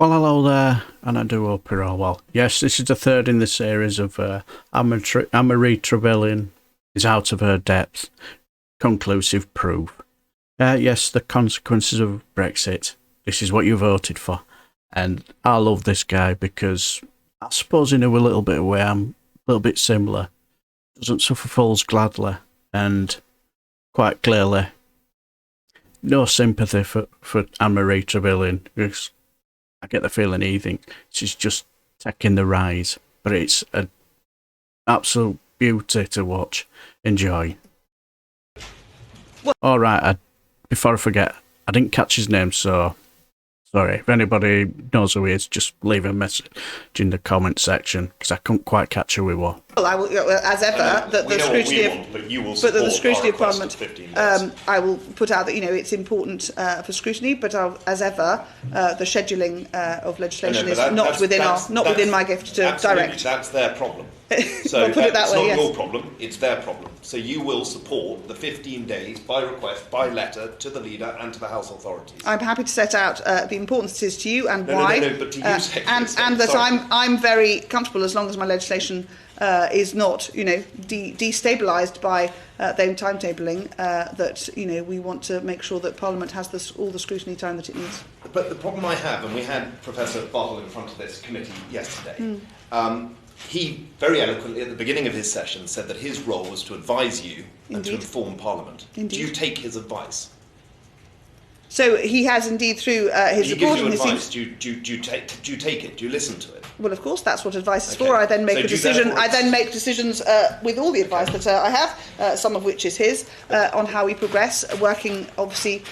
Well, hello there, and I do hope you're all well. Yes, this is the third in the series of Anne-Marie Trevelyan is out of her depth. Conclusive proof. Yes, the consequences of Brexit. This is what you voted for. And I love this guy because I suppose in a little bit of a way I'm a little bit similar. Doesn't suffer fools gladly, and quite clearly no sympathy for Anne-Marie Trevelyan, because I get the feeling he thinks she's just taking the rise, but it's an absolute beauty to watch. Enjoy. All right, before I forget, I didn't catch his name, so sorry. If anybody knows who he is, just leave a message in the comment section, because I couldn't quite catch who he was. Well, I will, as ever, the scrutiny of Parliament. I will put out that it's important for scrutiny, but as ever, the scheduling of legislation is not within my gift to direct. That's their problem. So we'll put it that way, it's not your problem; it's their problem. So you will support the 15 days by request, by letter to the leader and to the House authorities. I'm happy to set out the importance it is to you and why, but to you, and that I'm very comfortable as long as my legislation is not, destabilised by their timetabling. That we want to make sure that Parliament has all the scrutiny time that it needs. But the problem I have, and we had Professor Bartle in front of this committee yesterday. He very eloquently at the beginning of his session said that his role was to advise you and to inform Parliament. Indeed. Do you take his advice? So he has indeed through his report. He gives you advice. Do you take it? Do you listen to it? Well, of course, that's what advice is for. I then make a decision. I then make decisions with all the advice that I have, some of which is his, on how we progress, working obviously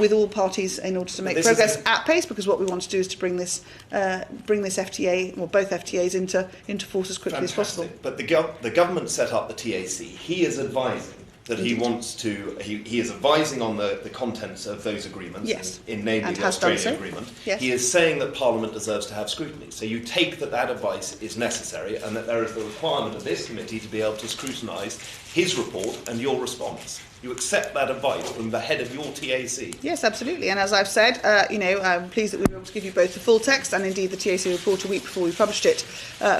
with all parties in order to make progress at pace. Because what we want to do is to bring this FTA, or both FTAs, into force as quickly as possible. But the government set up the TAC. He is advising that he wants to. He is advising on the contents of those agreements. Yes. In namely the Australia agreement. Yes. He is saying that Parliament deserves to have scrutiny. So you take that advice is necessary, and that there is the requirement of this committee to be able to scrutinise his report and your response. You accept that advice from the head of your TAC. Yes, absolutely. And as I've said, I'm pleased that we were able to give you both the full text and indeed the TAC report a week before we published it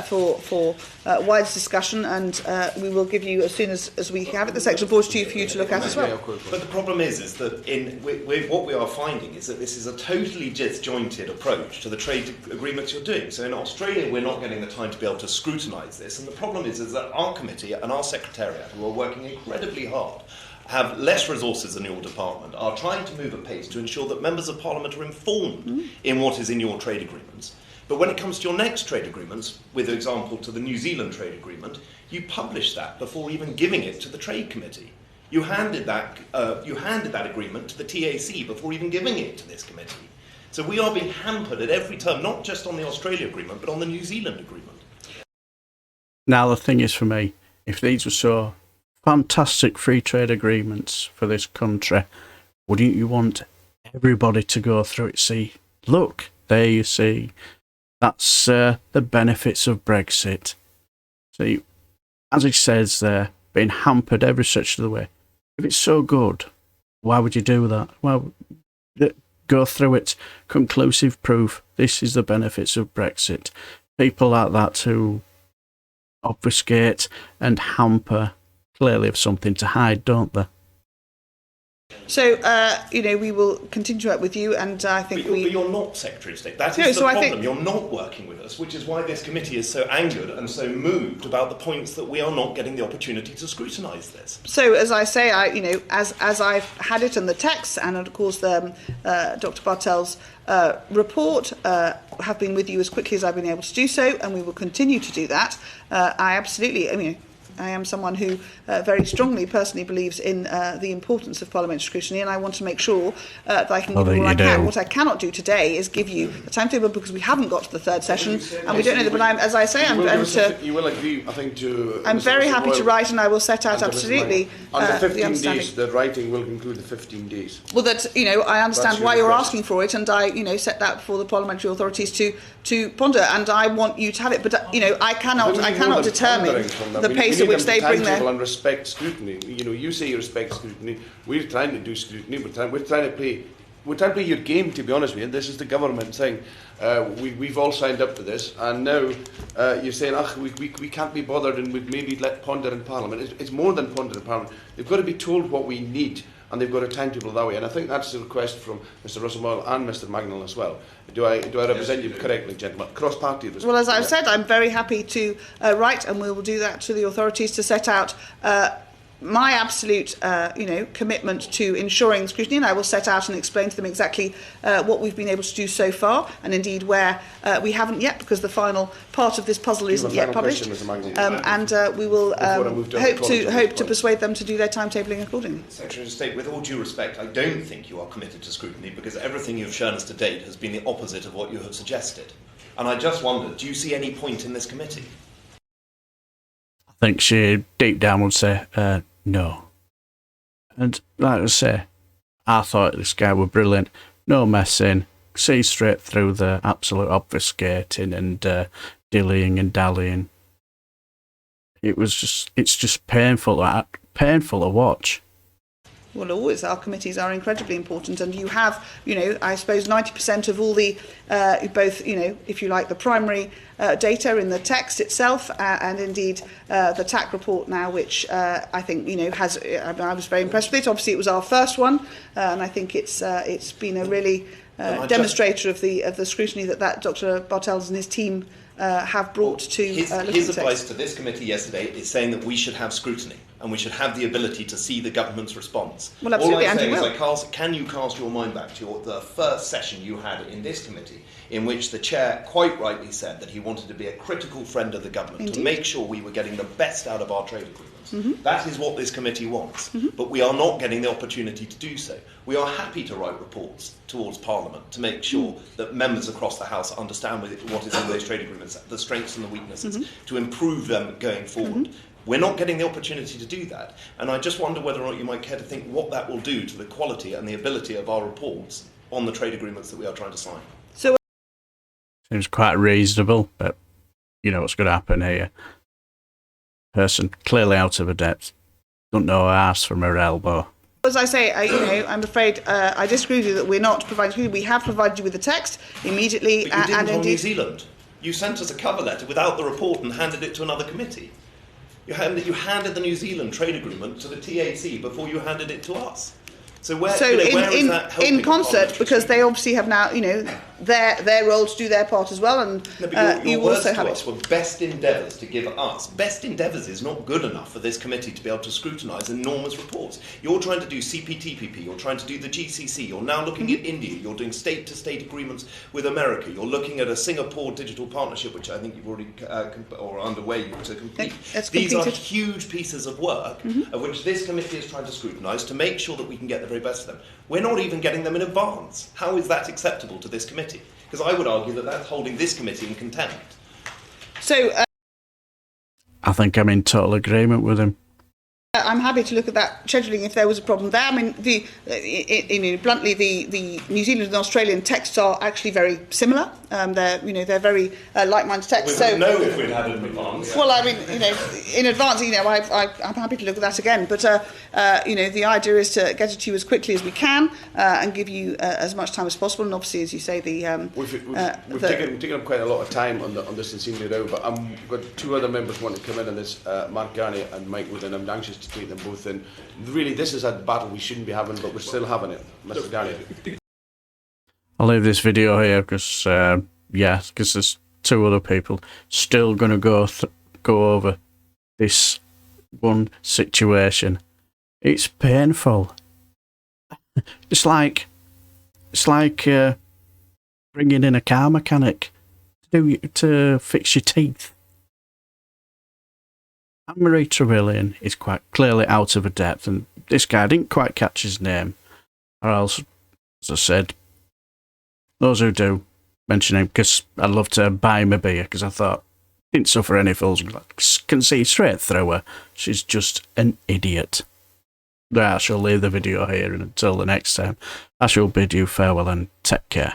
for wider discussion. And we will give you, as soon as we have it, the section report to you for you to look at as well. But the problem is that what we are finding is that this is a totally disjointed approach to the trade agreements you're doing. So in Australia, we're not getting the time to be able to scrutinise this. And the problem is that our committee and our secretariat, who are working incredibly hard, have less resources than your department, are trying to move at pace to ensure that members of Parliament are informed in what is in your trade agreements. But when it comes to your next trade agreements, with example to the New Zealand trade agreement, you publish that before even giving it to the Trade Committee. You handed that agreement to the TAC before even giving it to this committee. So we are being hampered at every turn, not just on the Australia agreement, but on the New Zealand agreement. Now the thing is for me, if these were so fantastic free trade agreements for this country, wouldn't you want everybody to go through it? See, look, there you see, that's the benefits of Brexit. See, as he says there, being hampered every stretch of the way. If it's so good, why would you do that? Well, go through it. Conclusive proof. This is the benefits of Brexit. People like that who obfuscate and hamper clearly have something to hide, don't they? So, we will continue to work with you, and I think but you're not Secretary of State. That is the problem. You're not working with us, which is why this committee is so angered and so moved about the points that we are not getting the opportunity to scrutinise this. So, as I say, as I've had it in the text, and of course, Dr. Bartell's report, have been with you as quickly as I've been able to do so, and we will continue to do that. I am someone who very strongly personally believes in the importance of parliamentary scrutiny, and I want to make sure that I can give you all I can. What I cannot do today is give you a timetable because we haven't got to the third session and we don't know that. But you will agree, I think, to. I'm very happy to write, and I will set out absolutely on the 15 days. The writing will include the 15 days. Well, I understand why you're asking for it, and I set that before the parliamentary authorities to ponder, and I want you to have it. But I cannot determine the pace at which they bring their. And respect scrutiny. You say you respect scrutiny. We're trying to do scrutiny. We're trying to play would that be your game, to be honest with you? This is the government saying, we've all signed up to this, and now you're saying, we can't be bothered, and we'd maybe let ponder in Parliament. It's more than ponder in Parliament. They've got to be told what we need, and they've got a timetable that way. And I think that's the request from Mr Russell-Moyle and Mr Magnall as well. Do I represent you correctly, gentlemen? Cross-party. Well, as I've said, I'm very happy to write, and we will do that to the authorities to set out my absolute, commitment to ensuring scrutiny, and I will set out and explain to them exactly what we've been able to do so far, and indeed where we haven't yet, because the final part of this puzzle isn't yet published. And we will hope to persuade them to do their timetabling accordingly. Secretary of State, with all due respect, I don't think you are committed to scrutiny, because everything you've shown us to date has been the opposite of what you have suggested. And I just wondered, do you see any point in this committee? I think she deep down would say no. And like I say, I thought this guy was brilliant. No messing, see straight through the absolute obfuscating and dillying and dallying. It's just painful to watch. Well, always our committees are incredibly important, and you have, I suppose 90% of all the, both, if you like, the primary data in the text itself, and indeed the TAC report now, which I think, has. I was very impressed with it. Obviously, it was our first one, and I think it's been a really demonstrator of the scrutiny that Dr. Bartels and his team have brought to. His advice to this committee yesterday is saying that we should have scrutiny, and we should have the ability to see the government's response. Well, absolutely, all I'm saying is can you cast your mind back to the first session you had in this committee, in which the chair quite rightly said that he wanted to be a critical friend of the government, Indeed. to make sure we were getting the best out of our trade agreements. Mm-hmm. That is what this committee wants, Mm-hmm. but we are not getting the opportunity to do so. We are happy to write reports towards Parliament to make sure that members across the House understand what is in those trade agreements, the strengths and the weaknesses, to improve them going forward. We're not getting the opportunity to do that, and I just wonder whether or not you might care to think what that will do to the quality and the ability of our reports on the trade agreements that we are trying to sign. So, Seems quite reasonable, but you know what's going to happen here. Person clearly out of her depth, don't know her arse from her elbow. as I say, I'm afraid I disagree with you that we're not providing scrutiny. We have provided you with the text immediately, But you didn't and on indeed. New Zealand. You sent us a cover letter without the report and handed it to another committee. You handed the New Zealand trade agreement to the TAC before you handed it to us. So where is that helping in concert, parliamentary because they scrutiny? obviously have now, their role to do their part as well, and No, but your you words also to have us it. were best endeavours to give us. Best endeavours is not good enough for this committee to be able to scrutinise enormous reports. You're trying to do CPTPP, you're trying to do the GCC, you're now looking at India, you're doing state-to-state agreements with America, you're looking at a Singapore digital partnership, which I think you've already or are underway to complete. These are huge pieces of work of which this committee is trying to scrutinise to make sure that we can get the very best of them. We're not even getting them in advance. How is that acceptable to this committee? Because I would argue that that's holding this committee in contempt. So I think I'm in total agreement with him. I'm happy to look at that scheduling if there was a problem there. I mean, bluntly, the New Zealand and Australian texts are actually very similar. They're very like-minded texts. We So would know if we'd had it in advance. well, I mean, in advance, I'm happy to look at that again. But the idea is to get it to you as quickly as we can and give you as much time as possible. And obviously, as you say, We've taken up quite a lot of time on this in Senior Row, but I've got two other members want to come in on this, Mark Garney and Mike Wood, and I'm anxious to take them both in. Really, this is a battle we shouldn't be having, but we're still having it. Mr. Garney. I'll leave this video here because, because there's two other people still going to go over this one situation. It's painful. It's like bringing in a car mechanic to fix your teeth. Anne-Marie Trevelyan is quite clearly out of her depth, and this guy didn't quite catch his name, or else, as I said, those who do mention him, because I'd love to buy him a beer, because I thought, didn't suffer any fools, can see straight through her. She's just an idiot. I shall leave the video here, and until the next time, I shall bid you farewell and take care.